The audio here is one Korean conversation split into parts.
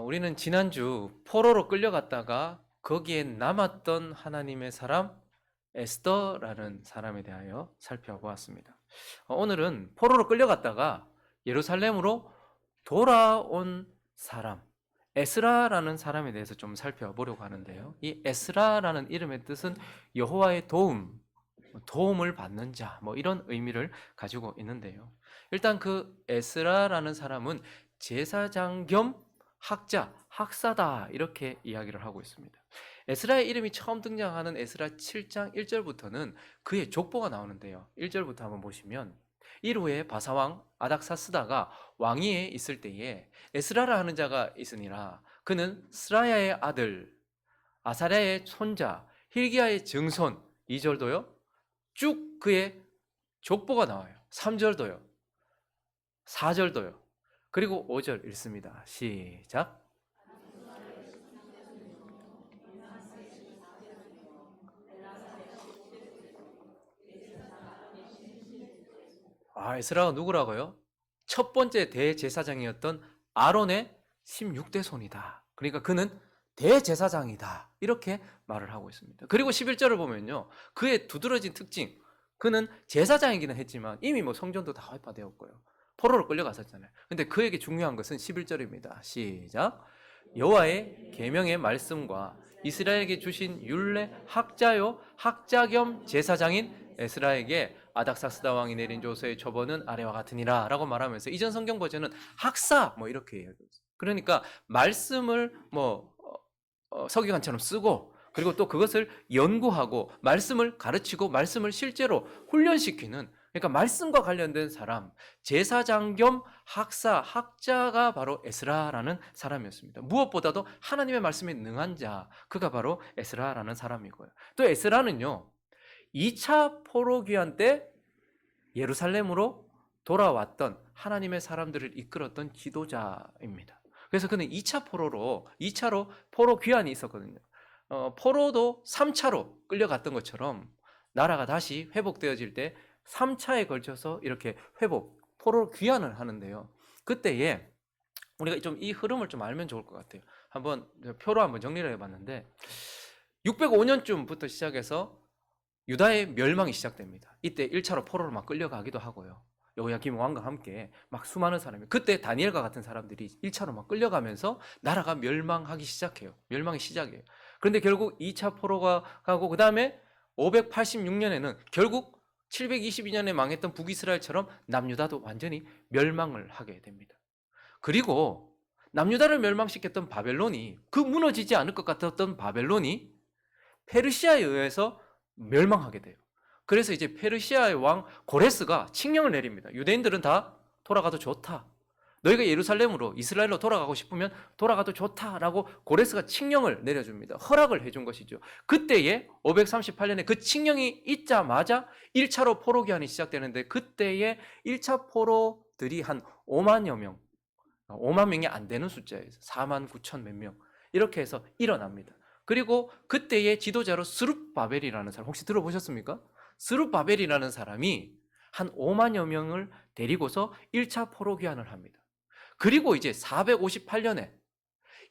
우리는 지난주 포로로 끌려갔다가 거기에 남았던 하나님의 사람 에스더라는 사람에 대하여 살펴보았습니다. 오늘은 포로로 끌려갔다가 예루살렘으로 돌아온 사람 에스라라는 사람에 대해서 좀 살펴보려고 하는데요. 이 에스라라는 이름의 뜻은 여호와의 도움을 받는 자, 이런 의미를 가지고 있는데요. 일단 그 에스라라는 사람은 제사장 겸 학자, 학사다 이렇게 이야기를 하고 있습니다. 에스라의 이름이 처음 등장하는 에스라 7장 1절부터는 그의 족보가 나오는데요. 1절부터 한번 보시면 이후에 바사왕 아닥사스다가 왕위에 있을 때에 에스라라 하는 자가 있으니라. 그는 스라야의 아들 아사랴의 손자 힐기야의 증손. 2절도요. 쭉 그의 족보가 나와요. 3절도요. 4절도요. 그리고 5절 읽습니다. 시작. 에스라가 누구라고요? 첫 번째 대제사장이었던 아론의 16대 손이다. 그러니까 그는 대제사장이다. 이렇게 말을 하고 있습니다. 그리고 11절을 보면요. 그의 두드러진 특징. 그는 제사장이기는 했지만 이미 성전도 다 회파되었고요. 포로로 끌려갔었잖아요. 근데 그에게 중요한 것은 11절입니다. 시작. 여호와의 계명의 말씀과 이스라엘에게 주신 율례 학자요 학자 겸 제사장인 에스라에게 아닥사스다 왕이 내린 조서의 처벌은 아래와 같으니라 라고 말하면서 이전 성경 버전은 학사 이렇게 해요. 그러니까 말씀을 서기관처럼 쓰고 그리고 또 그것을 연구하고 말씀을 가르치고 말씀을 실제로 훈련시키는, 그러니까 말씀과 관련된 사람, 제사장 겸 학사, 학자가 바로 에스라라는 사람이었습니다. 무엇보다도 하나님의 말씀에 능한 자, 그가 바로 에스라라는 사람이고요. 또 에스라는요 2차 포로 귀환 때 예루살렘으로 돌아왔던 하나님의 사람들을 이끌었던 지도자입니다. 그래서 그는 2차로 포로 귀환이 있었거든요. 포로도 3차로 끌려갔던 것처럼 나라가 다시 회복되어질 때 3차에 걸쳐서 이렇게 포로 귀환을 하는데요. 그때에 우리가 좀 이 흐름을 좀 알면 좋을 것 같아요. 표로 한번 정리를 해봤는데 605년쯤부터 시작해서 유다의 멸망이 시작됩니다. 이때 1차로 포로로 막 끌려가기도 하고요. 여호야김 왕과 함께 막 수많은 사람이, 그때 다니엘과 같은 사람들이 1차로 막 끌려가면서 나라가 멸망이 시작이에요. 그런데 결국 2차 포로가 가고 그 다음에 586년에는 결국 722년에 망했던 북이스라엘처럼 남유다도 완전히 멸망을 하게 됩니다. 그리고 남유다를 멸망시켰던 바벨론이, 그 무너지지 않을 것 같았던 바벨론이 페르시아에 의해서 멸망하게 돼요. 그래서 이제 페르시아의 왕 고레스가 칙령을 내립니다. 유대인들은 다 돌아가도 좋다. 너희가 예루살렘으로, 이스라엘로 돌아가고 싶으면 돌아가도 좋다라고 고레스가 칙령을 내려줍니다. 허락을 해준 것이죠. 그때에 538년에 그 칙령이 있자마자 1차로 포로 기한이 시작되는데, 그때에 1차 포로들이 한 5만여 명, 5만 명이 안 되는 숫자예요. 4만 9천 몇 명, 이렇게 해서 일어납니다. 그리고 그때의 지도자로 스룹바벨이라는 사람, 혹시 들어보셨습니까? 스룹바벨이라는 사람이 한 5만여 명을 데리고서 1차 포로 귀환을 합니다. 그리고 이제 458년에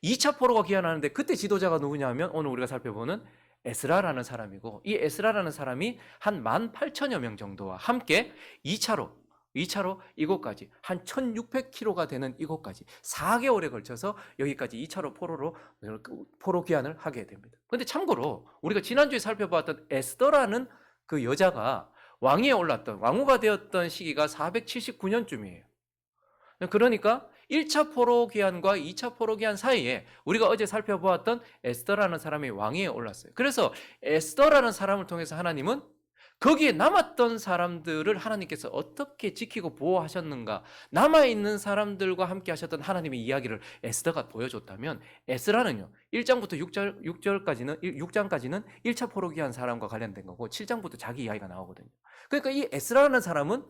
2차 포로가 귀환하는데, 그때 지도자가 누구냐면 오늘 우리가 살펴보는 에스라라는 사람이고, 이 에스라라는 사람이 한 18,000여 명 정도와 함께 2차로 이곳까지 한 1600km가 되는 이곳까지 4개월에 걸쳐서 여기까지 2차로 포로 귀환을 하게 됩니다. 그런데 참고로 우리가 지난주에 살펴봤던 에스더라는 그 여자가 왕후가 되었던 시기가 479년쯤이에요. 그러니까 1차 포로 귀환과 2차 포로 귀환 사이에 우리가 어제 살펴보았던 에스더라는 사람이 왕위에 올랐어요. 그래서 에스더라는 사람을 통해서 하나님은 거기에 남았던 사람들을 하나님께서 어떻게 지키고 보호하셨는가, 남아있는 사람들과 함께 하셨던 하나님의 이야기를 에스더가 보여줬다면, 에스라는요 1장부터 6장까지는 1차 포로 귀환 사람과 관련된 거고 7장부터 자기 이야기가 나오거든요. 그러니까 이 에스라라는 사람은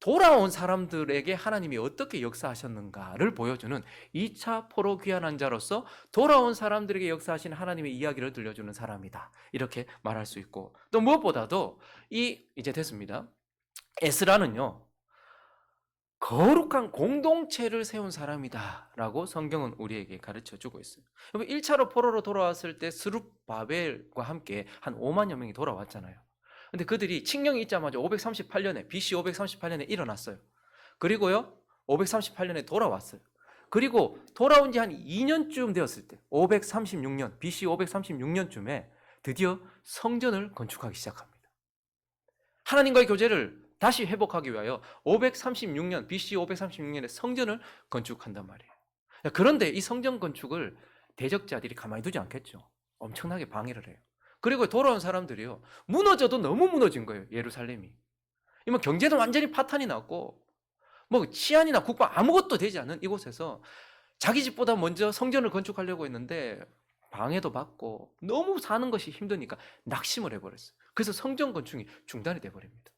돌아온 사람들에게 하나님이 어떻게 역사하셨는가를 보여주는 2차 포로 귀환한 자로서 돌아온 사람들에게 역사하신 하나님의 이야기를 들려주는 사람이다, 이렇게 말할 수 있고, 또 무엇보다도 이제 됐습니다. 에스라는요 거룩한 공동체를 세운 사람이다라고 성경은 우리에게 가르쳐 주고 있어요. 여러분 1차로 포로로 돌아왔을 때 스룹바벨과 함께 한 5만여 명이 돌아왔잖아요. 근데 그들이 칙령이 있자마자 538년에 BC 538년에 일어났어요. 그리고요 538년에 돌아왔어요. 그리고 돌아온 지 한 2년쯤 되었을 때 536년 BC 536년쯤에 드디어 성전을 건축하기 시작합니다. 하나님과의 교제를 다시 회복하기 위하여 536년 BC 536년에 성전을 건축한단 말이에요. 그런데 이 성전 건축을 대적자들이 가만히 두지 않겠죠. 엄청나게 방해를 해요. 그리고 돌아온 사람들이요 무너져도 너무 무너진 거예요. 예루살렘이. 이뭐 경제는 완전히 파탄이 났고 뭐 치안이나 국방 아무것도 되지 않은 이곳에서 자기 집보다 먼저 성전을 건축하려고 했는데 방해도 받고 너무 사는 것이 힘드니까 낙심을 해버렸어요. 그래서 성전 건축이 중단이 돼버립니다.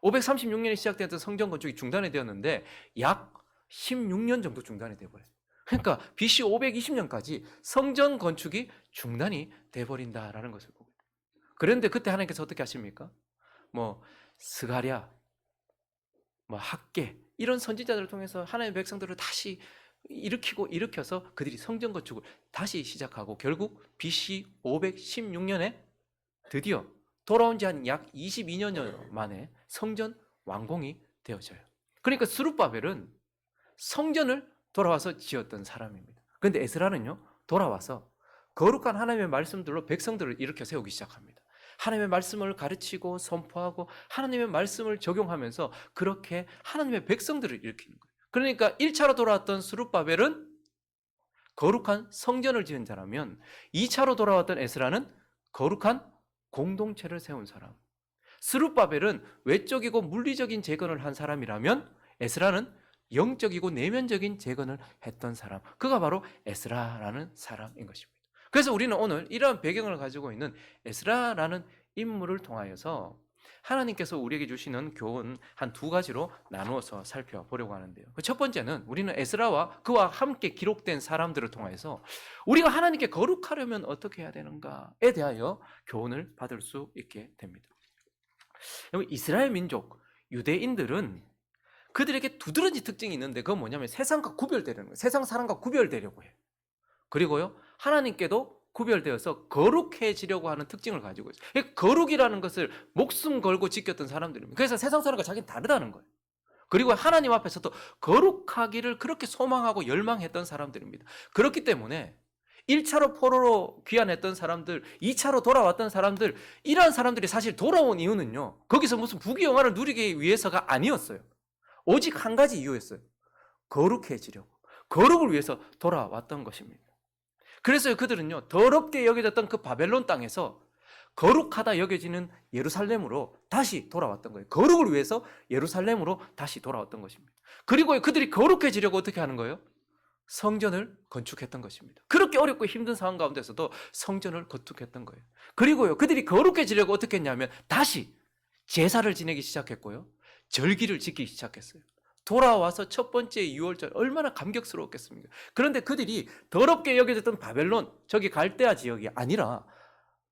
536년에 시작됐던 성전 건축이 중단이 되었는데 약 16년 정도 중단이 돼버렸어요. 그러니까 BC 520년까지 성전 건축이 중단이 돼버린다라는 것을 보고 있어요. 그런데 그때 하나님께서 어떻게 하십니까? 뭐 스가랴, 뭐 학개 이런 선지자들을 통해서 하나님의 백성들을 다시 일으켜서 그들이 성전 건축을 다시 시작하고 결국 BC 516년에 드디어 돌아온 지 한 약 22년 만에 성전 완공이 되어져요. 그러니까 스룹바벨은 성전을 돌아와서 지었던 사람입니다. 그런데 에스라는요 돌아와서 거룩한 하나님의 말씀들로 백성들을 일으켜 세우기 시작합니다. 하나님의 말씀을 가르치고 선포하고 하나님의 말씀을 적용하면서 그렇게 하나님의 백성들을 일으키는 거예요. 그러니까 1차로 돌아왔던 스룹바벨은 거룩한 성전을 지은 자라면 2차로 돌아왔던 에스라는 거룩한 공동체를 세운 사람. 스룹바벨은 외적이고 물리적인 재건을 한 사람이라면 에스라는 영적이고 내면적인 재건을 했던 사람. 그가 바로 에스라라는 사람인 것입니다. 그래서 우리는 오늘 이러한 배경을 가지고 있는 에스라라는 인물을 통하여서 하나님께서 우리에게 주시는 교훈 한 두 가지로 나누어서 살펴보려고 하는데요. 첫 번째는 우리는 에스라와 그와 함께 기록된 사람들을 통해서 우리가 하나님께 거룩하려면 어떻게 해야 되는가에 대하여 교훈을 받을 수 있게 됩니다. 이스라엘 민족, 유대인들은 그들에게 두드러진 특징이 있는데 그건 뭐냐면 세상과 구별되려는 거예요. 세상 사람과 구별되려고 해요. 그리고요 하나님께도 구별되어서 거룩해지려고 하는 특징을 가지고 있어요. 거룩이라는 것을 목숨 걸고 지켰던 사람들입니다. 그래서 세상 사람과 자기는 다르다는 거예요. 그리고 하나님 앞에서도 거룩하기를 그렇게 소망하고 열망했던 사람들입니다. 그렇기 때문에 1차로 포로로 귀환했던 사람들, 2차로 돌아왔던 사람들, 이러한 사람들이 사실 돌아온 이유는요 거기서 무슨 부귀영화를 누리기 위해서가 아니었어요. 오직 한 가지 이유였어요. 거룩해지려고, 거룩을 위해서 돌아왔던 것입니다. 그래서 그들은요 더럽게 여겨졌던 그 바벨론 땅에서 거룩하다 여겨지는 예루살렘으로 다시 돌아왔던 거예요. 거룩을 위해서 예루살렘으로 다시 돌아왔던 것입니다. 그리고 그들이 거룩해지려고 어떻게 하는 거예요? 성전을 건축했던 것입니다. 그렇게 어렵고 힘든 상황 가운데서도 성전을 건축했던 거예요. 그리고요 그들이 거룩해지려고 어떻게 했냐면 다시 제사를 지내기 시작했고요 절기를 지키기 시작했어요. 돌아와서 첫 번째 유월절 얼마나 감격스러웠겠습니까? 그런데 그들이 더럽게 여겨졌던 바벨론, 저기 갈대아 지역이 아니라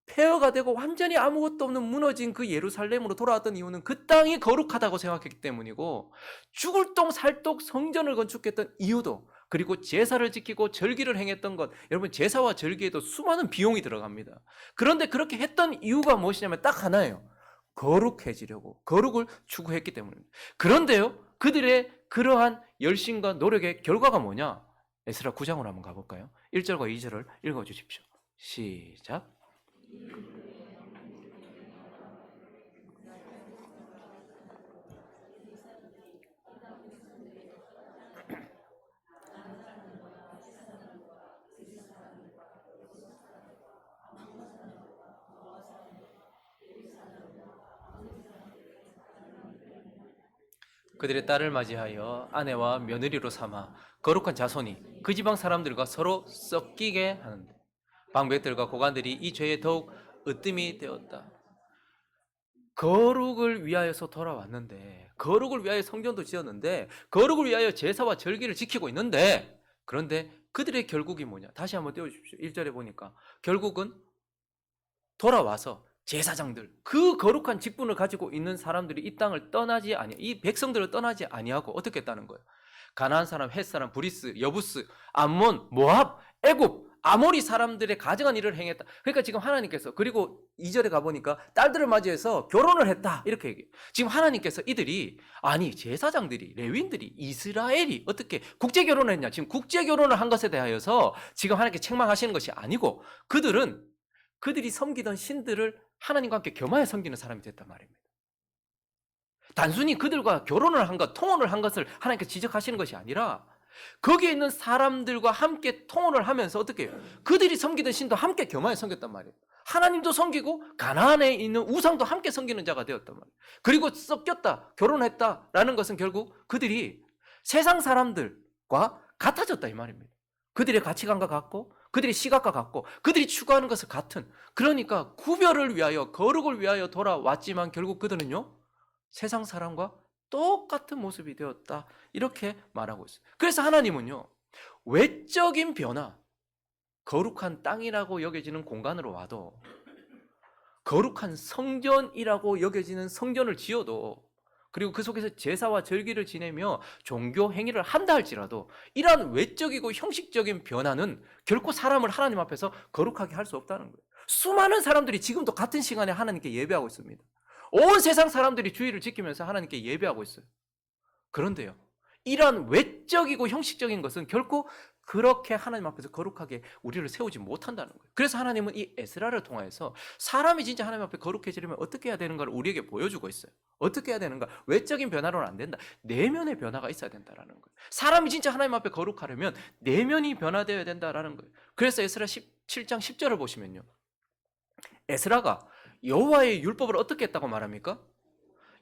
폐허가 되고 완전히 아무것도 없는 무너진 그 예루살렘으로 돌아왔던 이유는 그 땅이 거룩하다고 생각했기 때문이고 죽을 똥 살독 성전을 건축했던 이유도 그리고 제사를 지키고 절기를 행했던 것, 여러분 제사와 절기에도 수많은 비용이 들어갑니다. 그런데 그렇게 했던 이유가 무엇이냐면 딱 하나예요. 거룩해지려고, 거룩을 추구했기 때문입니다. 그런데요 그들의 그러한 열심과 노력의 결과가 뭐냐? 에스라 9장으로 한번 가볼까요? 1절과 2절을 읽어주십시오. 시작. 그들의 딸을 맞이하여 아내와 며느리로 삼아 거룩한 자손이 그 지방 사람들과 서로 섞이게 하는데 방백들과 고관들이 이 죄에 더욱 으뜸이 되었다. 거룩을 위하여서 돌아왔는데, 거룩을 위하여 성전도 지었는데, 거룩을 위하여 제사와 절기를 지키고 있는데, 그런데 그들의 결국이 뭐냐? 다시 한번 띄워주십시오. 1절에 보니까 결국은 돌아와서 제사장들, 그 거룩한 직분을 가지고 있는 사람들이 이 땅을 떠나지 아니, 이 백성들을 떠나지 아니하고 어떻게 했다는 거예요? 가나안 사람, 헷 사람, 브리스, 여부스, 암몬, 모압, 애굽, 아모리 사람들의 가증한 일을 행했다. 그러니까 지금 하나님께서, 그리고 2절에 가보니까 딸들을 맞이해서 결혼을 했다 이렇게 얘기해요. 지금 하나님께서 이들이, 아니 제사장들이, 레위인들이, 이스라엘이 어떻게 국제 결혼을 했냐, 지금 국제 결혼을 한 것에 대하여서 지금 하나님께 책망하시는 것이 아니고, 그들이 섬기던 신들을 하나님과 함께 겸하여 섬기는 사람이 됐단 말입니다. 단순히 그들과 결혼을 한 것, 통혼을 한 것을 하나님께 지적하시는 것이 아니라 거기에 있는 사람들과 함께 통혼을 하면서 어떻게 해요? 그들이 섬기던 신도 함께 겸하여 섬겼단 말이에요. 하나님도 섬기고 가나안에 있는 우상도 함께 섬기는 자가 되었단 말이에요. 그리고 섞였다, 결혼했다라는 것은 결국 그들이 세상 사람들과 같아졌다 이 말입니다. 그들의 가치관과 같고 그들의 시각과 같고 그들이 추구하는 것을 같은, 그러니까 구별을 위하여, 거룩을 위하여 돌아왔지만 결국 그들은요 세상 사람과 똑같은 모습이 되었다 이렇게 말하고 있어요. 그래서 하나님은요 외적인 변화, 거룩한 땅이라고 여겨지는 공간으로 와도, 거룩한 성전이라고 여겨지는 성전을 지어도, 그리고 그 속에서 제사와 절기를 지내며 종교 행위를 한다 할지라도 이러한 외적이고 형식적인 변화는 결코 사람을 하나님 앞에서 거룩하게 할 수 없다는 거예요. 수많은 사람들이 지금도 같은 시간에 하나님께 예배하고 있습니다. 온 세상 사람들이 주의를 지키면서 하나님께 예배하고 있어요. 그런데요, 이러한 외적이고 형식적인 것은 결코 그렇게 하나님 앞에서 거룩하게 우리를 세우지 못한다는 거예요. 그래서 하나님은 이 에스라를 통해서 사람이 진짜 하나님 앞에 거룩해지려면 어떻게 해야 되는가를 우리에게 보여주고 있어요. 어떻게 해야 되는가? 외적인 변화로는 안 된다. 내면의 변화가 있어야 된다는 거예요. 사람이 진짜 하나님 앞에 거룩하려면 내면이 변화되어야 된다는 거예요. 그래서 에스라 7장 10절을 보시면요, 에스라가 여호와의 율법을 어떻게 했다고 말합니까?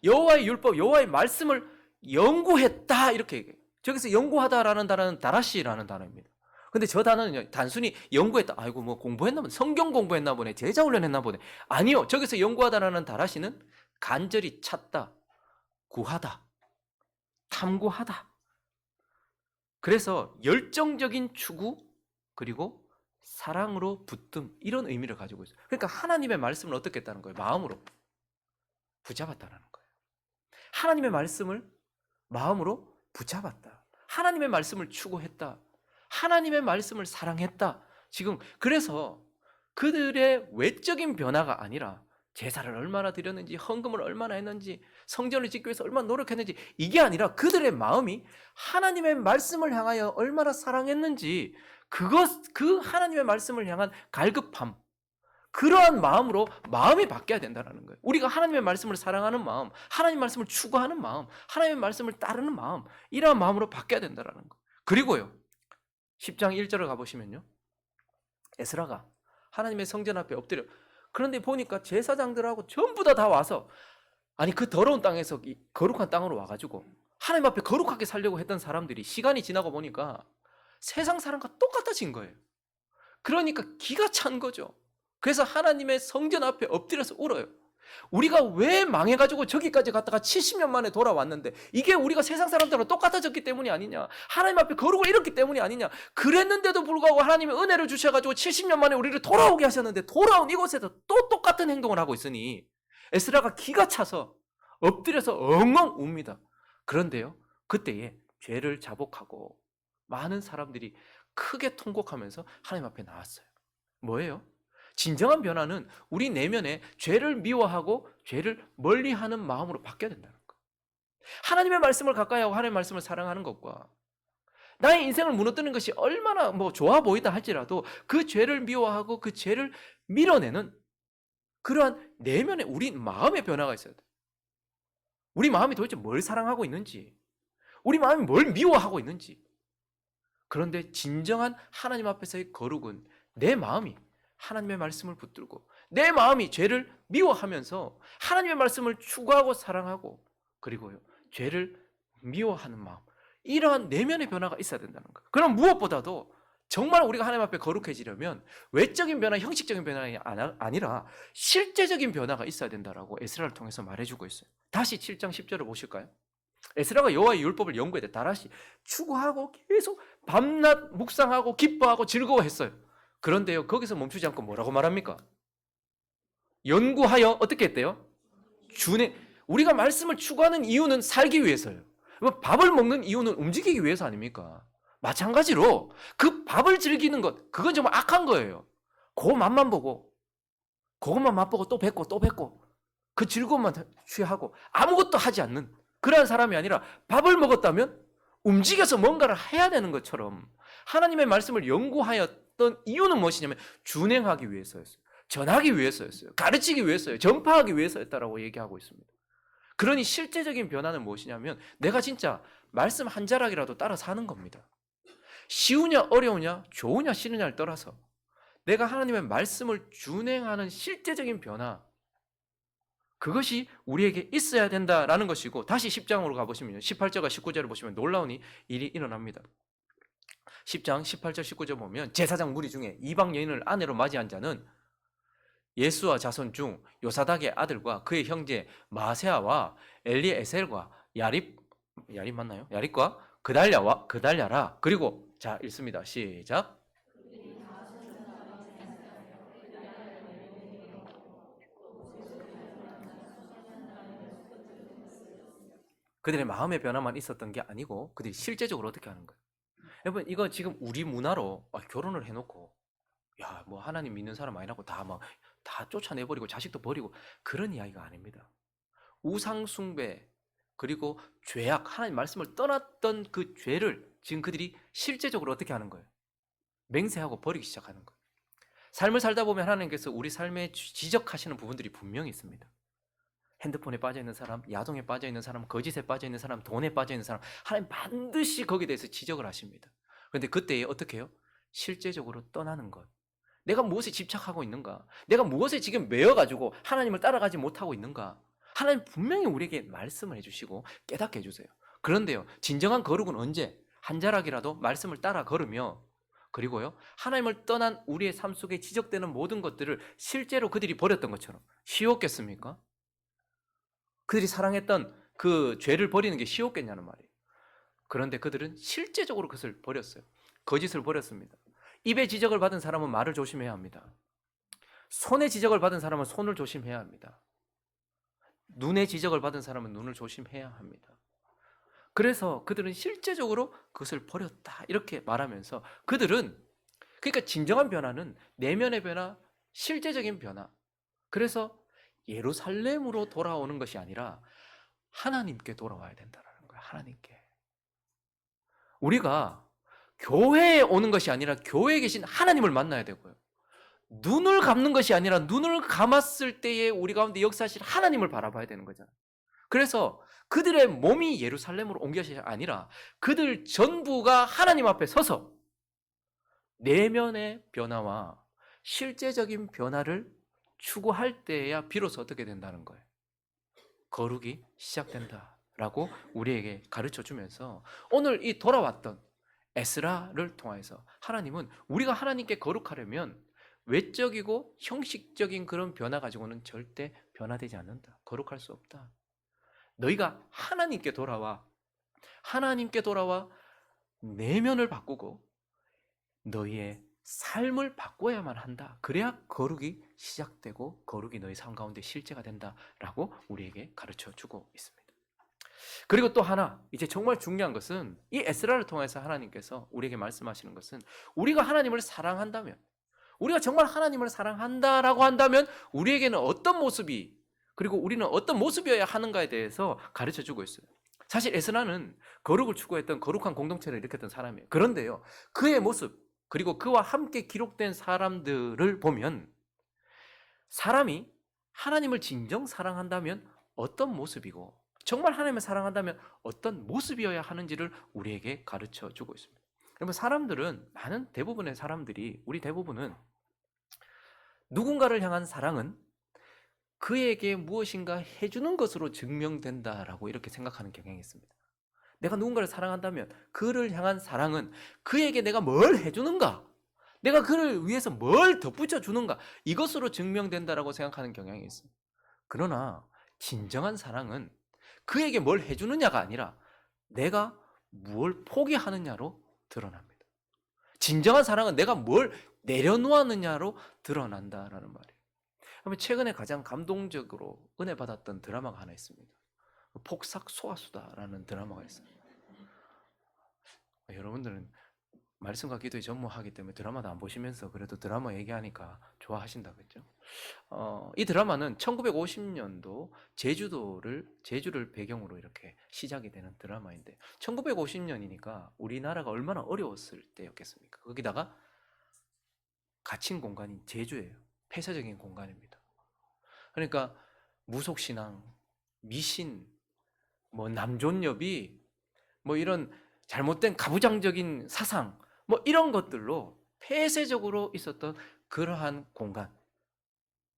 여호와의 율법, 여호와의 말씀을 연구했다 이렇게 얘기해요. 저기서 연구하다라는 단어는 다라시라는 단어입니다. 근데 저 단어는 단순히 연구했다, 아이고 뭐 공부했나 보네, 성경 공부했나 보네, 제자 훈련했나 보네, 아니요. 저기서 연구하다라는 다라시는 간절히 찾다, 구하다, 탐구하다. 그래서 열정적인 추구, 그리고 사랑으로 붙듦, 이런 의미를 가지고 있어요. 그러니까 하나님의 말씀을 어떻게 했다는 거예요? 마음으로 붙잡았다는 거예요. 하나님의 말씀을 마음으로 붙잡았다. 하나님의 말씀을 추구했다. 하나님의 말씀을 사랑했다. 지금 그래서 그들의 외적인 변화가 아니라 제사를 얼마나 드렸는지, 헌금을 얼마나 했는지, 성전을 짓기 위해서 얼마나 노력했는지, 이게 아니라 그들의 마음이 하나님의 말씀을 향하여 얼마나 사랑했는지, 그 하나님의 말씀을 향한 갈급함, 그러한 마음으로 마음이 바뀌어야 된다는 거예요. 우리가 하나님의 말씀을 사랑하는 마음, 하나님의 말씀을 추구하는 마음, 하나님의 말씀을 따르는 마음, 이러한 마음으로 바뀌어야 된다는 거예요. 그리고요 10장 1절을 가보시면요, 에스라가 하나님의 성전 앞에 엎드려, 그런데 보니까 제사장들하고 전부 다 와서, 아니 그 더러운 땅에서 이 거룩한 땅으로 와가지고 하나님 앞에 거룩하게 살려고 했던 사람들이 시간이 지나고 보니까 세상 사람과 똑같아진 거예요. 그러니까 기가 찬 거죠. 그래서 하나님의 성전 앞에 엎드려서 울어요. 우리가 왜 망해가지고 저기까지 갔다가 70년 만에 돌아왔는데 이게 우리가 세상 사람들과 똑같아졌기 때문이 아니냐, 하나님 앞에 거룩을 잃었기 때문이 아니냐. 그랬는데도 불구하고 하나님이 은혜를 주셔가지고 70년 만에 우리를 돌아오게 하셨는데 돌아온 이곳에서 또 똑같은 행동을 하고 있으니 에스라가 기가 차서 엎드려서 엉엉 웁니다. 그런데요 그때에 죄를 자복하고 많은 사람들이 크게 통곡하면서 하나님 앞에 나왔어요. 뭐예요? 진정한 변화는 우리 내면에 죄를 미워하고 죄를 멀리하는 마음으로 바뀌어야 된다는 거예요. 하나님의 말씀을 가까이하고 하나님의 말씀을 사랑하는 것과 나의 인생을 무너뜨리는 것이 얼마나 좋아 보이다 할지라도 그 죄를 미워하고 그 죄를 밀어내는 그러한 내면에 우리 마음의 변화가 있어야 돼요. 우리 마음이 도대체 뭘 사랑하고 있는지, 우리 마음이 뭘 미워하고 있는지. 그런데 진정한 하나님 앞에서의 거룩은 내 마음이 하나님의 말씀을 붙들고 내 마음이 죄를 미워하면서 하나님의 말씀을 추구하고 사랑하고, 그리고요 죄를 미워하는 마음, 이러한 내면의 변화가 있어야 된다는 거예요. 그럼 무엇보다도 정말 우리가 하나님 앞에 거룩해지려면 외적인 변화, 형식적인 변화가 아니라 실제적인 변화가 있어야 된다라고 에스라를 통해서 말해주고 있어요. 다시 7장 10절을 보실까요? 에스라가 여호와의 율법을 연구했대. 다시 추구하고 계속 밤낮 묵상하고 기뻐하고 즐거워했어요. 그런데요 거기서 멈추지 않고 뭐라고 말합니까? 연구하여 어떻게 했대요? 준행. 우리가 말씀을 추구하는 이유는 살기 위해서예요. 밥을 먹는 이유는 움직이기 위해서 아닙니까? 마찬가지로 그 밥을 즐기는 것, 그건 정말 악한 거예요. 그 맛만 보고, 그것만 맛보고 또 뱉고 또 뱉고 그 즐거움만 취하고 아무것도 하지 않는 그러한 사람이 아니라, 밥을 먹었다면 움직여서 뭔가를 해야 되는 것처럼 하나님의 말씀을 연구하였던 이유는 무엇이냐면 준행하기 위해서였어요. 전하기 위해서였어요. 가르치기 위해서였어요. 전파하기 위해서였다라고 얘기하고 있습니다. 그러니 실제적인 변화는 무엇이냐면 내가 진짜 말씀 한 자락이라도 따라 사는 겁니다. 쉬우냐 어려우냐 좋으냐 싫으냐를 떠나서 내가 하나님의 말씀을 준행하는 실제적인 변화, 그것이 우리에게 있어야 된다라는 것이고, 다시 10장으로 가보시면 18절과 19절을 보시면 놀라운 일이 일어납니다. 10장 18절 19절 보면 제사장 무리 중에 이방 여인을 아내로 맞이한 자는 예수와 자손 중 요사닥의 아들과 그의 형제 마세아와 엘리에셀과 야립 맞나요? 야립과 그달랴라. 그리고 자 읽습니다. 시작. 그들의 마음의 변화만 있었던 게 아니고 그들이 실제적으로 어떻게 하는 거예요? 여러분, 이거 지금 우리 문화로 결혼을 해놓고 야, 뭐 하나님 믿는 사람 아니라고 다 쫓아내버리고 자식도 버리고 그런 이야기가 아닙니다. 우상 숭배 그리고 죄악, 하나님 말씀을 떠났던 그 죄를 지금 그들이 실제적으로 어떻게 하는 거예요? 맹세하고 버리기 시작하는 거예요. 삶을 살다 보면 하나님께서 우리 삶에 지적하시는 부분들이 분명히 있습니다. 핸드폰에 빠져있는 사람, 야동에 빠져있는 사람, 거짓에 빠져있는 사람, 돈에 빠져있는 사람, 하나님 반드시 거기에 대해서 지적을 하십니다. 그런데 그때 어떻게 해요? 실제적으로 떠나는 것. 내가 무엇에 집착하고 있는가? 내가 무엇에 지금 매여가지고 하나님을 따라가지 못하고 있는가? 하나님 분명히 우리에게 말씀을 해주시고 깨닫게 해주세요. 그런데요, 진정한 거룩은 언제? 한 자락이라도 말씀을 따라 걸으며, 그리고요, 하나님을 떠난 우리의 삶 속에 지적되는 모든 것들을 실제로 그들이 버렸던 것처럼 쉬웠겠습니까? 그들이 사랑했던 그 죄를 버리는 게 쉬웠겠냐는 말이에요. 그런데 그들은 실제적으로 그것을 버렸어요. 거짓을 버렸습니다. 입에 지적을 받은 사람은 말을 조심해야 합니다. 손에 지적을 받은 사람은 손을 조심해야 합니다. 눈에 지적을 받은 사람은 눈을 조심해야 합니다. 그래서 그들은 실제적으로 그것을 버렸다 이렇게 말하면서, 그들은 그러니까 진정한 변화는 내면의 변화, 실제적인 변화. 그래서 예루살렘으로 돌아오는 것이 아니라 하나님께 돌아와야 된다는 거예요. 하나님께. 우리가 교회에 오는 것이 아니라 교회에 계신 하나님을 만나야 되고요. 눈을 감는 것이 아니라 눈을 감았을 때에 우리 가운데 역사하실 하나님을 바라봐야 되는 거잖아요. 그래서 그들의 몸이 예루살렘으로 옮겨진 것이 아니라 그들 전부가 하나님 앞에 서서 내면의 변화와 실제적인 변화를 추구할 때야 비로소 어떻게 된다는 거예요? 거룩이 시작된다라고 우리에게 가르쳐 주면서, 오늘 이 돌아왔던 에스라를 통해서 하나님은 우리가 하나님께 거룩하려면 외적이고 형식적인 그런 변화 가지고는 절대 변화되지 않는다. 거룩할 수 없다. 너희가 하나님께 돌아와 내면을 바꾸고 너희의 삶을 바꿔야만 한다. 그래야 거룩이 시작되고 거룩이 너희 삶 가운데 실제가 된다라고 우리에게 가르쳐 주고 있습니다. 그리고 또 하나, 이제 정말 중요한 것은 이 에스라를 통해서 하나님께서 우리에게 말씀하시는 것은, 우리가 하나님을 사랑한다면, 우리가 정말 하나님을 사랑한다라고 한다면 우리에게는 어떤 모습이, 그리고 우리는 어떤 모습이어야 하는가에 대해서 가르쳐 주고 있어요. 사실 에스라는 거룩을 추구했던 거룩한 공동체를 일으켰던 사람이에요. 그런데요, 그의 모습 그리고 그와 함께 기록된 사람들을 보면 사람이 하나님을 진정 사랑한다면 어떤 모습이고 정말 하나님을 사랑한다면 어떤 모습이어야 하는지를 우리에게 가르쳐 주고 있습니다. 여러분, 사람들은, 대부분의 사람들이, 우리 대부분은 누군가를 향한 사랑은 그에게 무엇인가 해주는 것으로 증명된다라고 이렇게 생각하는 경향이 있습니다. 내가 누군가를 사랑한다면 그를 향한 사랑은 그에게 내가 뭘 해주는가, 내가 그를 위해서 뭘 덧붙여 주는가, 이것으로 증명된다라고 생각하는 경향이 있습니다. 그러나 진정한 사랑은 그에게 뭘 해주느냐가 아니라 내가 뭘 포기하느냐로 드러납니다. 진정한 사랑은 내가 뭘 내려놓았느냐로 드러난다라는 말이에요. 그러면 최근에 가장 감동적으로 은혜 받았던 드라마가 하나 있습니다. 폭삭 소가수다라는 드라마가 있어요. 여러분들은 말씀과 기도에 전무하기 때문에 드라마도 안 보시면서 그래도 드라마 얘기하니까 좋아하신다, 그죠? 이 드라마는 1950년도 제주를 배경으로 이렇게 시작이 되는 드라마인데 1950년이니까 우리나라가 얼마나 어려웠을 때였겠습니까? 거기다가 갇힌 공간인 제주예요. 폐쇄적인 공간입니다. 그러니까 무속신앙, 미신, 뭐 남존여비, 뭐 이런 잘못된 가부장적인 사상, 뭐 이런 것들로 폐쇄적으로 있었던 그러한 공간,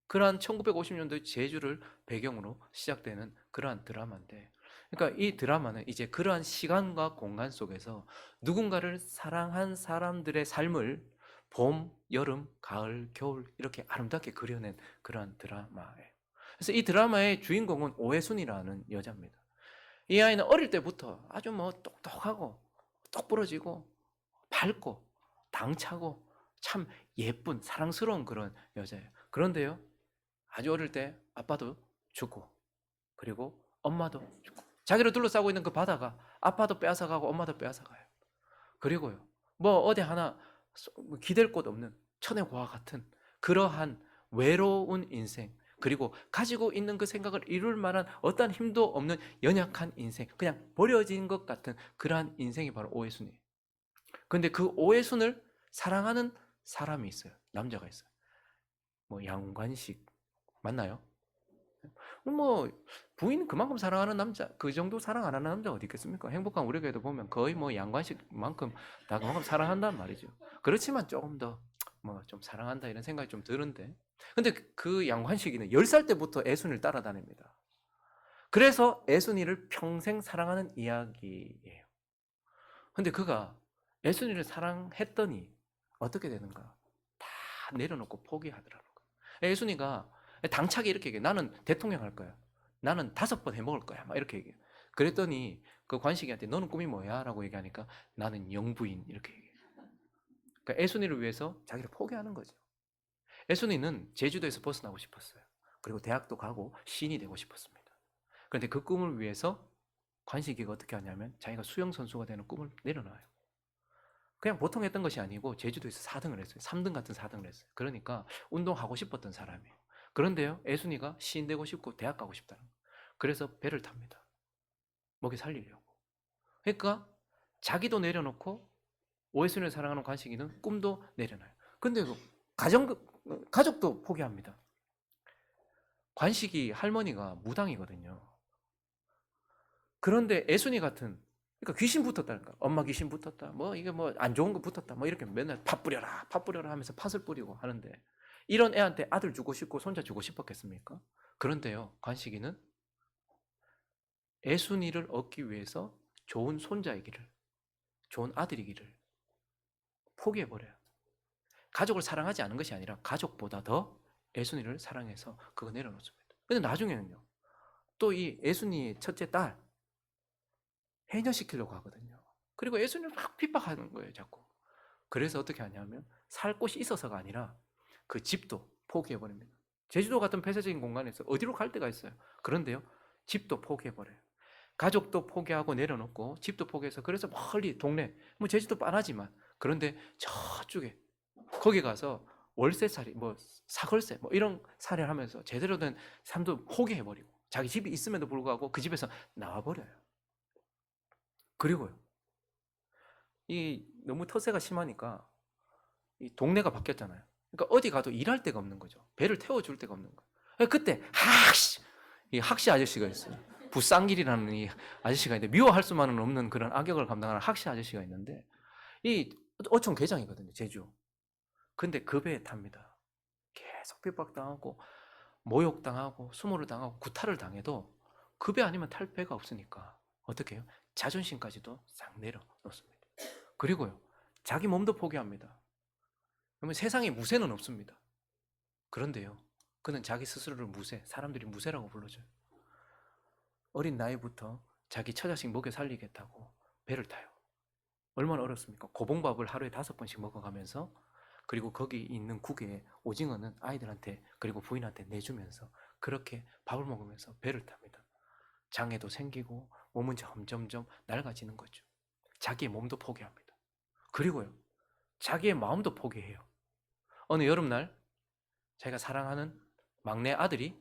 그러한 1950년도 제주를 배경으로 시작되는 그러한 드라마인데, 그러니까 이 드라마는 이제 그러한 시간과 공간 속에서 누군가를 사랑한 사람들의 삶을 봄, 여름, 가을, 겨울 이렇게 아름답게 그려낸 그러한 드라마예요. 그래서 이 드라마의 주인공은 오해순이라는 여자입니다. 이 아이는 어릴 때부터 아주 뭐 똑똑하고 똑부러지고 밝고 당차고 참 예쁜 사랑스러운 그런 여자예요. 그런데요, 아주 어릴 때 아빠도 죽고 그리고 엄마도 죽고 자기를 둘러싸고 있는 그 바다가 아빠도 빼앗아가고 엄마도 빼앗아가요. 그리고요, 뭐 어디 하나 기댈 곳 없는 천혜고와 같은 그러한 외로운 인생, 그리고 가지고 있는 그 생각을 이룰 만한 어떤 힘도 없는 연약한 인생, 그냥 버려진 것 같은 그러한 인생이 바로 오해순이에요. 근데 그 오해순을 사랑하는 사람이 있어요. 남자가 있어요. 뭐 양관식 맞나요? 뭐 부인 그만큼 사랑하는 남자, 그 정도 사랑 안 하는 남자 어디 있겠습니까? 행복한 우리 교회도 보면 거의 뭐 양관식만큼 다 그만큼 사랑한단 말이죠. 그렇지만 조금 더 뭐 좀 사랑한다 이런 생각이 좀 드는데, 근데 그 양관식이는 10살 때부터 애순이를 따라다닙니다. 그래서 애순이를 평생 사랑하는 이야기예요. 근데 그가 애순이를 사랑했더니 어떻게 되는가? 다 내려놓고 포기하더라고요. 애순이가 당차게 이렇게 얘기해. 나는 대통령 할 거야. 나는 5번 해먹을 거야. 막 이렇게 얘기해. 그랬더니 그 관식이한테 너는 꿈이 뭐야? 라고 얘기하니까 나는 영부인 이렇게 얘기해. 그러니까 애순이를 위해서 자기를 포기하는 거죠. 애순이는 제주도에서 벗어나고 싶었어요. 그리고 대학도 가고 시인이 되고 싶었습니다. 그런데 그 꿈을 위해서 관식이가 어떻게 하냐면 자기가 수영선수가 되는 꿈을 내려놔요. 그냥 보통 했던 것이 아니고 제주도에서 4등을 했어요. 3등 같은 4등을 했어요. 그러니까 운동하고 싶었던 사람이에요. 그런데요, 애순이가 시인 되고 싶고 대학 가고 싶다는 거예요. 그래서 배를 탑니다. 먹여 살리려고. 그러니까 자기도 내려놓고 오해순을 사랑하는 관식이는 꿈도 내려놔요. 근데 가족도 포기합니다. 관식이 할머니가 무당이거든요. 그런데 애순이 같은, 그러니까 귀신 붙었다니까. 엄마 귀신 붙었다. 뭐 이게 뭐 안 좋은 거 붙었다. 뭐 이렇게 맨날 팥 뿌려라, 팥 뿌려라 하면서 팥을 뿌리고 하는데, 이런 애한테 아들 주고 싶고 손자 주고 싶었겠습니까? 그런데요, 관식이는 애순이를 얻기 위해서 좋은 손자이기를, 좋은 아들이기를 포기해버려요. 가족을 사랑하지 않은 것이 아니라 가족보다 더 애순이를 사랑해서 그거 내려놓습니다. 근데 나중에는요, 또 이 애순이의 첫째 딸 해녀시키려고 하거든요. 그리고 애순이를 막 핍박하는 거예요, 자꾸. 그래서 어떻게 하냐면 살 곳이 있어서가 아니라 그 집도 포기해버립니다. 제주도 같은 폐쇄적인 공간에서 어디로 갈 데가 있어요. 그런데요, 집도 포기해버려요. 가족도 포기하고 내려놓고 집도 포기해서 그래서 멀리 동네, 뭐 제주도 뻔하지만, 그런데 저쪽에 거기 가서 월세살이, 뭐 사걸세, 뭐 이런 살이를 하면서 제대로 된 삶도 포기해버리고 자기 집이 있음에도 불구하고 그 집에서 나와버려요. 그리고요, 이 너무 터세가 심하니까 이 동네가 바뀌었잖아요. 그러니까 어디 가도 일할 데가 없는 거죠. 배를 태워줄 데가 없는 거예요. 그때 이 학시 아저씨가 있어요. 부쌍길이라는 이 아저씨가 있는데, 미워할 수만은 없는 그런 악역을 감당하는 학시 아저씨가 있는데, 이 어촌 계장이거든요, 제주. 근데 그 배에 탑니다. 계속 핍박당하고 모욕당하고 수모를 당하고 구타를 당해도 그 배 아니면 탈 배가 없으니까 어떻게 해요? 자존심까지도 싹 내려놓습니다. 그리고요, 자기 몸도 포기합니다. 그러면 세상에 무쇠는 없습니다. 그런데요, 그는 자기 스스로를 무쇠, 사람들이 무쇠라고 불러줘요. 어린 나이부터 자기 처자식 먹여 살리겠다고 배를 타요. 얼마나 어렵습니까? 고봉밥을 하루에 5번씩 먹어가면서 그리고 거기 있는 국에 오징어는 아이들한테 그리고 부인한테 내주면서 그렇게 밥을 먹으면서 배를 탑니다. 장애도 생기고 몸은 점점점 낡아지는 거죠. 자기의 몸도 포기합니다. 그리고요, 자기의 마음도 포기해요. 어느 여름날 자기가 사랑하는 막내 아들이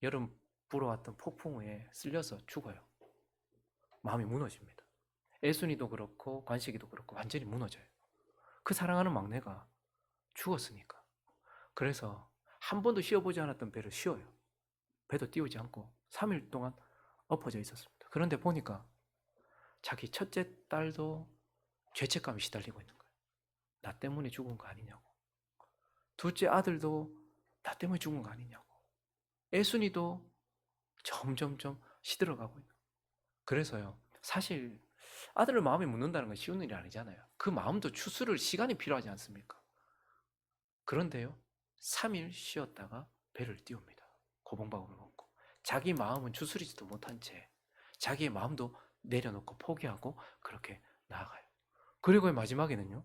여름 불어왔던 폭풍우에 쓸려서 죽어요. 마음이 무너집니다. 애순이도 그렇고 관식이도 그렇고 완전히 무너져요. 그 사랑하는 막내가 죽었으니까. 그래서 한 번도 씌워보지 않았던 배를 씌워요. 배도 띄우지 않고 3일 동안 엎어져 있었습니다. 그런데 보니까 자기 첫째 딸도 죄책감이 시달리고 있는 거예요. 나 때문에 죽은 거 아니냐고. 둘째 아들도 나 때문에 죽은 거 아니냐고. 애순이도 점점점 시들어가고 있는 거예요. 그래서요, 사실 아들을 마음에 묻는다는 건 쉬운 일이 아니잖아요. 그 마음도 추스를 시간이 필요하지 않습니까? 그런데요, 3일 쉬었다가 배를 띄웁니다. 고봉밥을 먹고. 자기 마음은 추스리지도 못한 채 자기의 마음도 내려놓고 포기하고 그렇게 나아가요. 그리고 마지막에는요,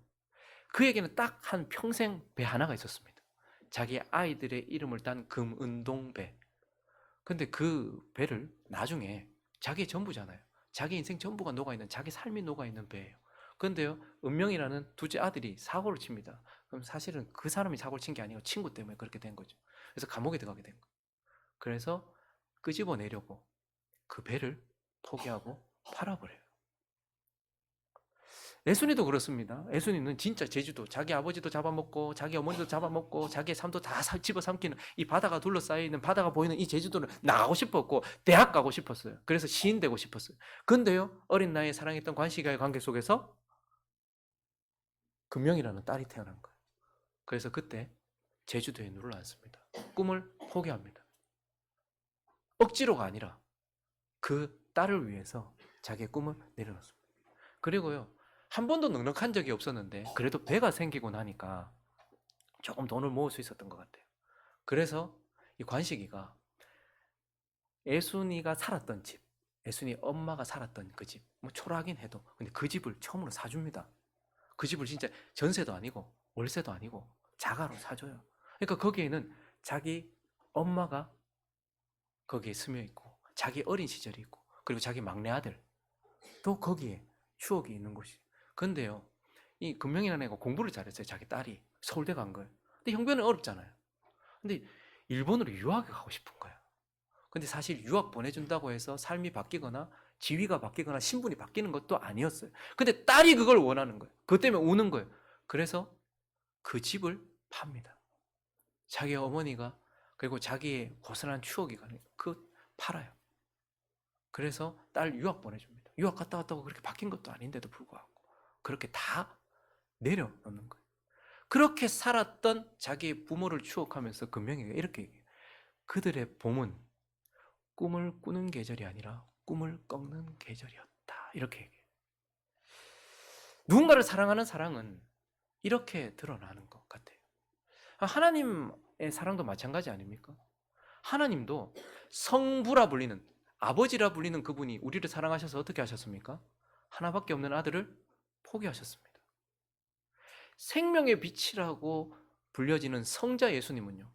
그에게는 딱 한 평생 배 하나가 있었습니다. 자기 아이들의 이름을 딴 금은동배. 근데 그 배를 나중에 자기의 전부잖아요. 자기 인생 전부가 녹아있는, 자기 삶이 녹아있는 배예요. 그런데요, 은명이라는 둘째 아들이 사고를 칩니다. 그럼 사실은 그 사람이 사고를 친 게 아니고 친구 때문에 그렇게 된 거죠. 그래서 감옥에 들어가게 된 거예요. 그래서 끄집어내려고 그 배를 포기하고 팔아버려요. 애순이도 그렇습니다. 애순이는 진짜 제주도, 자기 아버지도 잡아먹고 자기 어머니도 잡아먹고 자기의 삶도 다 집어삼키는 이 바다가 둘러싸여있는, 바다가 보이는 이 제주도를 나가고 싶었고 대학 가고 싶었어요. 그래서 시인 되고 싶었어요. 근데요, 어린 나이에 사랑했던 관식과의 관계 속에서 금명이라는 딸이 태어난 거예요. 그래서 그때 제주도에 눌러 앉습니다. 꿈을 포기합니다. 억지로가 아니라 그 딸을 위해서 자기의 꿈을 내려놓습니다. 그리고요, 한 번도 넉넉한 적이 없었는데 그래도 배가 생기고 나니까 조금 돈을 모을 수 있었던 것 같아요. 그래서 이 관식이가 애순이가 살았던 집, 애순이 엄마가 살았던 그 집, 뭐 초라하긴 해도 근데 그 집을 처음으로 사줍니다. 그 집을 진짜 전세도 아니고 월세도 아니고 자가로 사줘요. 그러니까 거기에는 자기 엄마가 거기에 스며 있고 자기 어린 시절이 있고 그리고 자기 막내 아들도 거기에 추억이 있는 곳이. 근데요, 이 금명이라는 애가 공부를 잘했어요. 자기 딸이 서울대 간 거예요. 근데 형편은 어렵잖아요. 근데 일본으로 유학을 가고 싶은 거예요. 근데 사실 유학 보내준다고 해서 삶이 바뀌거나 지위가 바뀌거나 신분이 바뀌는 것도 아니었어요. 근데 딸이 그걸 원하는 거예요. 그것 때문에 우는 거예요. 그래서 그 집을 팝니다. 자기 어머니가 그리고 자기의 고스란한 추억이 가는 그 팔아요. 그래서 딸 유학 보내줍니다. 유학 갔다 왔다고 그렇게 바뀐 것도 아닌데도 불구하고 그렇게 다 내려놓는 거예요. 그렇게 살았던 자기의 부모를 추억하면서 금명이가 이렇게 얘기해요. 그들의 봄은 꿈을 꾸는 계절이 아니라 꿈을 꺾는 계절이었다. 이렇게 얘기해요. 누군가를 사랑하는 사랑은 이렇게 드러나는 것 같아요. 하나님의 사랑도 마찬가지 아닙니까? 하나님도 성부라 불리는, 아버지라 불리는 그분이 우리를 사랑하셔서 어떻게 하셨습니까? 하나밖에 없는 아들을 포기하셨습니다. 생명의 빛이라고 불려지는 성자 예수님은요,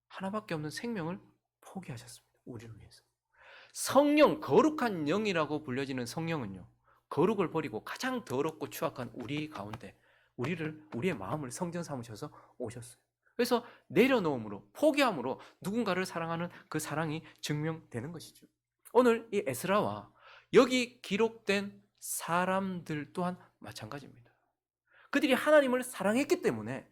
하나밖에 없는 생명을 포기하셨습니다. 우리를 위해서. 성령, 거룩한 영이라고 불려지는 성령은요, 거룩을 버리고 가장 더럽고 추악한 우리 가운데 우리의 마음을 성전 삼으셔서 오셨어요. 그래서 내려놓음으로, 포기함으로 누군가를 사랑하는 그 사랑이 증명되는 것이죠. 오늘 이 에스라와 여기 기록된 사람들 또한 마찬가지입니다. 그들이 하나님을 사랑했기 때문에,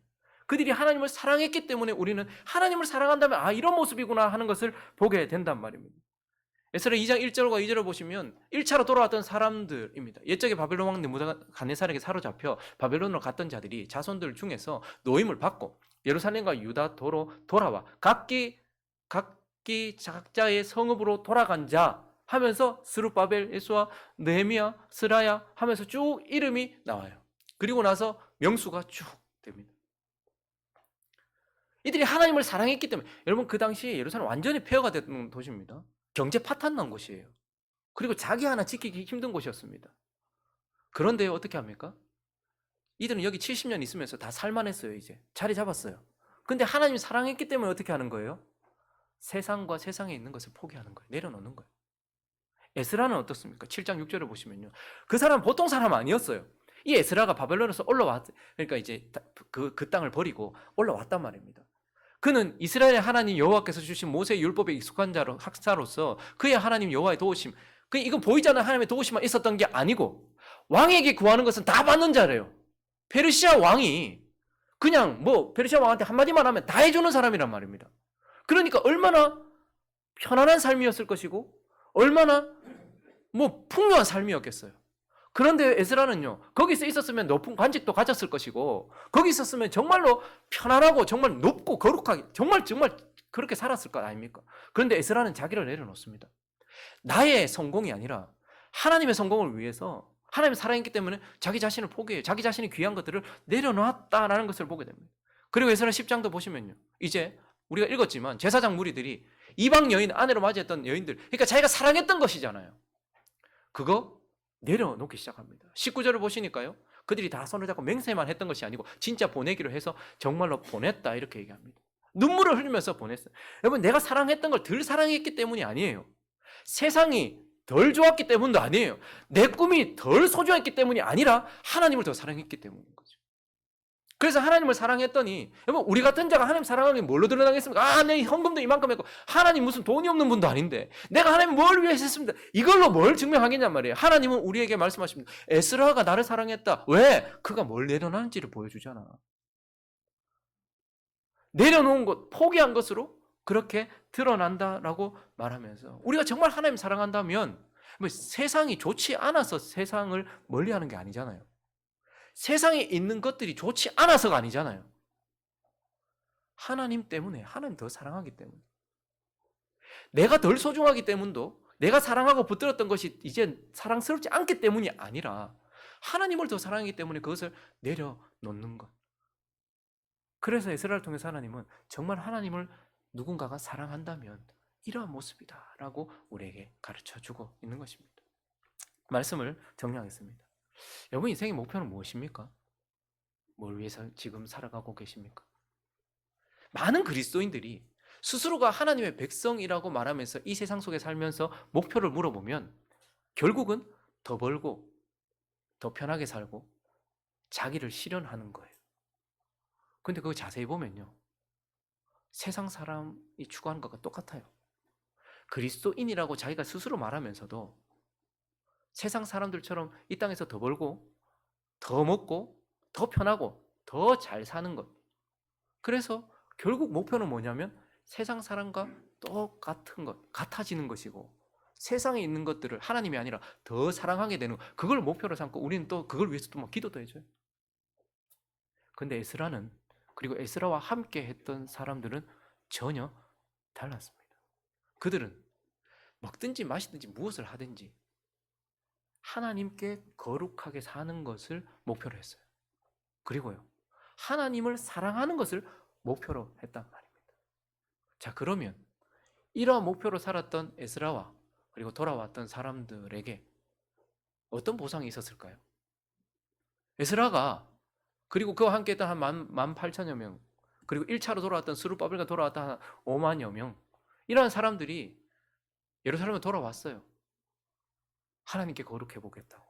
우리는 하나님을 사랑한다면 이런 모습이구나 하는 것을 보게 된단 말입니다. 에스라 2장 1절과 2절을 보시면 1차로 돌아왔던 사람들입니다. 옛적에 바벨론 왕 느부갓네살에게 사로잡혀 바벨론으로 갔던 자들이 자손들 중에서 노임을 받고 예루살렘과 유다도로 돌아와 각기 각자의 성읍으로 돌아간 자 하면서 스룹바벨, 예수와 느헤미야, 스라야 하면서 쭉 이름이 나와요. 그리고 나서 명수가 쭉 됩니다. 이들이 하나님을 사랑했기 때문에, 여러분 그 당시에 예루살렘 완전히 폐허가 됐던 도시입니다. 경제 파탄 난 곳이에요. 그리고 자기 하나 지키기 힘든 곳이었습니다. 그런데 어떻게 합니까? 이들은 여기 70년 있으면서 다 살만했어요. 이제 자리 잡았어요. 근데 하나님이 사랑했기 때문에 어떻게 하는 거예요? 세상과 세상에 있는 것을 포기하는 거예요. 내려놓는 거예요. 에스라는 어떻습니까? 7장 6절을 보시면요. 그 사람 보통 사람 아니었어요. 이 에스라가 바벨론에서 그러니까 이제 그 땅을 버리고 올라왔단 말입니다. 그는 이스라엘의 하나님 여호와께서 주신 모세의 율법에 익숙한 학자로서 그의 하나님 여호와의 도우심, 이건 보이잖아요. 하나님의 도우심만 있었던 게 아니고 왕에게 구하는 것은 다 받는 자래요. 페르시아 왕이 그냥 페르시아 왕한테 한마디만 하면 다 해주는 사람이란 말입니다. 그러니까 얼마나 편안한 삶이었을 것이고 얼마나 풍요한 삶이었겠어요. 그런데 에스라는요, 거기서 있었으면 높은 관직도 가졌을 것이고 거기 있었으면 정말로 편안하고 정말 높고 거룩하게 정말 그렇게 살았을 것 아닙니까? 그런데 에스라는 자기를 내려놓습니다. 나의 성공이 아니라 하나님의 성공을 위해서 하나님의 사랑했기 때문에 자기 자신을 포기해요. 자기 자신이 귀한 것들을 내려놓았다라는 것을 보게 됩니다. 그리고 에스라 10장도 보시면요, 이제 우리가 읽었지만 제사장 무리들이 이방 여인, 아내로 맞이했던 여인들, 그러니까 자기가 사랑했던 것이잖아요. 그거 내려놓기 시작합니다. 19절을 보시니까요, 그들이 다 손을 잡고 맹세만 했던 것이 아니고 진짜 보내기로 해서 정말로 보냈다 이렇게 얘기합니다. 눈물을 흘리면서 보냈어요. 여러분, 내가 사랑했던 걸 덜 사랑했기 때문이 아니에요. 세상이 덜 좋았기 때문도 아니에요. 내 꿈이 덜 소중했기 때문이 아니라 하나님을 더 사랑했기 때문인 거죠. 그래서 하나님을 사랑했더니, 여러분, 우리 같은 자가 하나님 사랑하는 게 뭘로 드러나겠습니까? 내 헌금도 이만큼 했고, 하나님 무슨 돈이 없는 분도 아닌데 내가 하나님 뭘 위해서 했습니다. 이걸로 뭘 증명하겠냔 말이에요. 하나님은 우리에게 말씀하십니다. 에스라가 나를 사랑했다. 왜? 그가 뭘 내려놨는지를 보여주잖아. 내려놓은 것, 포기한 것으로 그렇게 드러난다라고 말하면서, 우리가 정말 하나님 사랑한다면 세상이 좋지 않아서 세상을 멀리하는 게 아니잖아요. 세상에 있는 것들이 좋지 않아서가 아니잖아요. 하나님 때문에, 하나님 더 사랑하기 때문에, 내가 덜 소중하기 때문도, 내가 사랑하고 붙들었던 것이 이제 사랑스럽지 않기 때문이 아니라 하나님을 더 사랑하기 때문에 그것을 내려놓는 것. 그래서 에스라를 통해서 하나님은 정말 하나님을 누군가가 사랑한다면 이러한 모습이다 라고 우리에게 가르쳐주고 있는 것입니다. 말씀을 정리하겠습니다. 여러분, 인생의 목표는 무엇입니까? 뭘 위해서 지금 살아가고 계십니까? 많은 그리스도인들이 스스로가 하나님의 백성이라고 말하면서 이 세상 속에 살면서 목표를 물어보면 결국은 더 벌고 더 편하게 살고 자기를 실현하는 거예요. 근데 그거 자세히 보면요, 세상 사람이 추구하는 것과 똑같아요. 그리스도인이라고 자기가 스스로 말하면서도 세상 사람들처럼 이 땅에서 더 벌고 더 먹고 더 편하고 더 잘 사는 것. 그래서 결국 목표는 뭐냐면 세상 사람과 똑같은 것, 같아지는 것이고 세상에 있는 것들을 하나님이 아니라 더 사랑하게 되는 것, 그걸 목표로 삼고 우리는 또 그걸 위해서 또 기도도 해줘요. 근데 에스라는, 그리고 에스라와 함께 했던 사람들은 전혀 달랐습니다. 그들은 먹든지 마시든지 무엇을 하든지 하나님께 거룩하게 사는 것을 목표로 했어요. 그리고요, 하나님을 사랑하는 것을 목표로 했단 말입니다. 자, 그러면 이러한 목표로 살았던 에스라와 그리고 돌아왔던 사람들에게 어떤 보상이 있었을까요? 에스라가, 그리고 그와 함께 했던 한 18,000여 명, 그리고 1차로 돌아왔던 스룹바벨과 돌아왔던 한 5만여 명, 이러한 사람들이 예루살렘에 돌아왔어요. 하나님께 거룩해 보겠다고,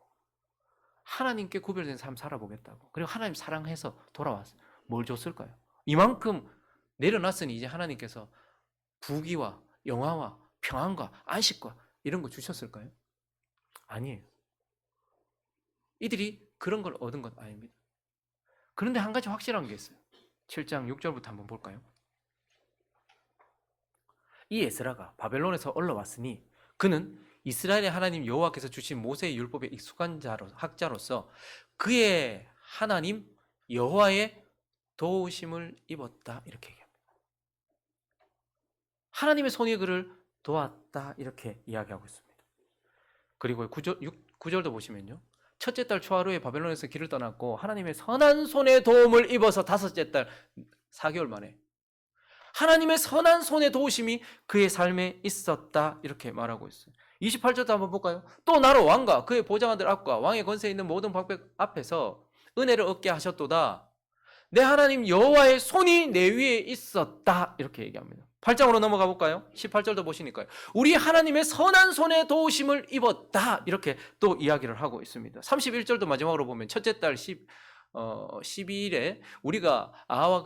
하나님께 구별된 삶 살아보겠다고, 그리고 하나님 사랑해서 돌아왔어요. 뭘 줬을까요? 이만큼 내려놨으니 이제 하나님께서 부귀와 영화와 평안과 안식과 이런 거 주셨을까요? 아니에요. 이들이 그런 걸 얻은 건 아닙니다. 그런데 한 가지 확실한 게 있어요. 7장 6절부터 한번 볼까요? 이 에스라가 바벨론에서 올라왔으니 그는 이스라엘의 하나님 여호와께서 주신 모세의 율법에 익숙한 학자로서 그의 하나님 여호와의 도우심을 입었다 이렇게 얘기합니다. 하나님의 손이 그를 도왔다 이렇게 이야기하고 있습니다. 그리고 9절도 보시면요, 첫째 달 초하루에 바벨론에서 길을 떠났고 하나님의 선한 손의 도움을 입어서 다섯째 달 4개월 만에 하나님의 선한 손의 도우심이 그의 삶에 있었다 이렇게 말하고 있어요. 28절도 한번 볼까요? 또 나로 왕과 그의 보좌관들 앞과 왕의 권세에 있는 모든 박백 앞에서 은혜를 얻게 하셨도다. 내 하나님 여호와의 손이 내 위에 있었다. 이렇게 얘기합니다. 8장으로 넘어가 볼까요? 18절도 보시니까요. 우리 하나님의 선한 손에 도우심을 입었다. 이렇게 또 이야기를 하고 있습니다. 31절도 마지막으로 보면 첫째 달 12일에 우리가 아하와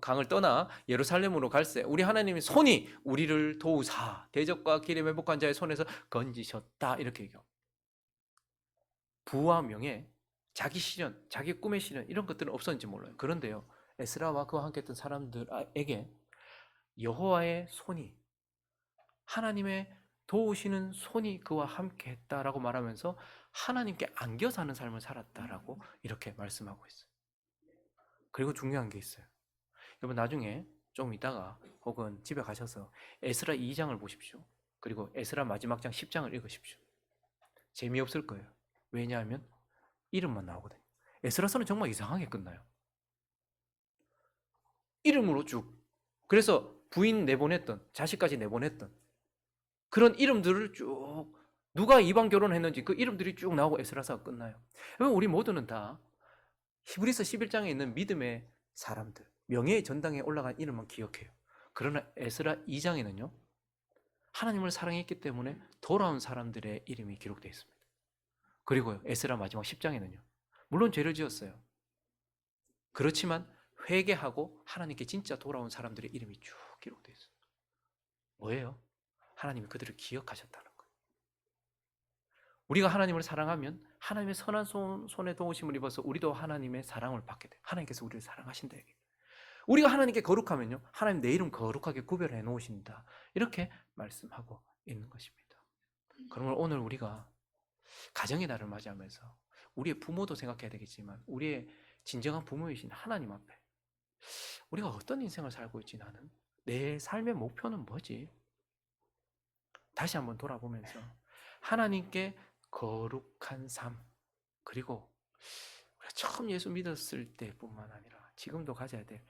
강을 떠나 예루살렘으로 갈새 우리 하나님의 손이 우리를 도우사 대적과 길에 매복한 자의 손에서 건지셨다. 이렇게 얘기해요. 부와 명예, 자기 실현, 자기 꿈의 실현 이런 것들은 없었는지 몰라요. 그런데요. 에스라와 그와 함께 했던 사람들에게 여호와의 손이 하나님의 도우시는 손이 그와 함께 했다라고 말하면서 하나님께 안겨 사는 삶을 살았다라고 이렇게 말씀하고 있어요. 그리고 중요한 게 있어요. 여러분 나중에 좀 이따가 혹은 집에 가셔서 에스라 2장을 보십시오. 그리고 에스라 마지막 장 10장을 읽으십시오. 재미없을 거예요. 왜냐하면 이름만 나오거든요. 에스라서는 정말 이상하게 끝나요. 이름으로 쭉. 그래서 부인 내보냈던, 자식까지 내보냈던 그런 이름들을 쭉 누가 이방 결혼했는지 그 이름들이 쭉 나오고 에스라서가 끝나요. 우리 모두는 다 히브리서 11장에 있는 믿음의 사람들, 명예의 전당에 올라간 이름만 기억해요. 그러나 에스라 2장에는요. 하나님을 사랑했기 때문에 돌아온 사람들의 이름이 기록되어 있습니다. 그리고요. 에스라 마지막 10장에는요. 물론 죄를 지었어요. 그렇지만 회개하고 하나님께 진짜 돌아온 사람들의 이름이 쭉 기록되어 있어요. 뭐예요? 하나님이 그들을 기억하셨다는 거예요. 우리가 하나님을 사랑하면 하나님의 선한 손에 도우심을 입어서 우리도 하나님의 사랑을 받게 돼요. 하나님께서 우리를 사랑하신다. 우리가 하나님께 거룩하면요. 하나님 내 이름 거룩하게 구별해 놓으신다. 이렇게 말씀하고 있는 것입니다. 그러면 오늘 우리가 가정의 날을 맞이하면서 우리의 부모도 생각해야 되겠지만 우리의 진정한 부모이신 하나님 앞에 우리가 어떤 인생을 살고 있지 나는? 내 삶의 목표는 뭐지? 다시 한번 돌아보면서 하나님께 거룩한 삶 그리고 우리가 처음 예수 믿었을 때뿐만 아니라 지금도 가져야 될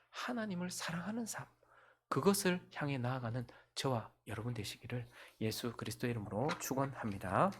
하나님을 사랑하는 삶 그것을 향해 나아가는 저와 여러분 되시기를 예수 그리스도의 이름으로 축원합니다.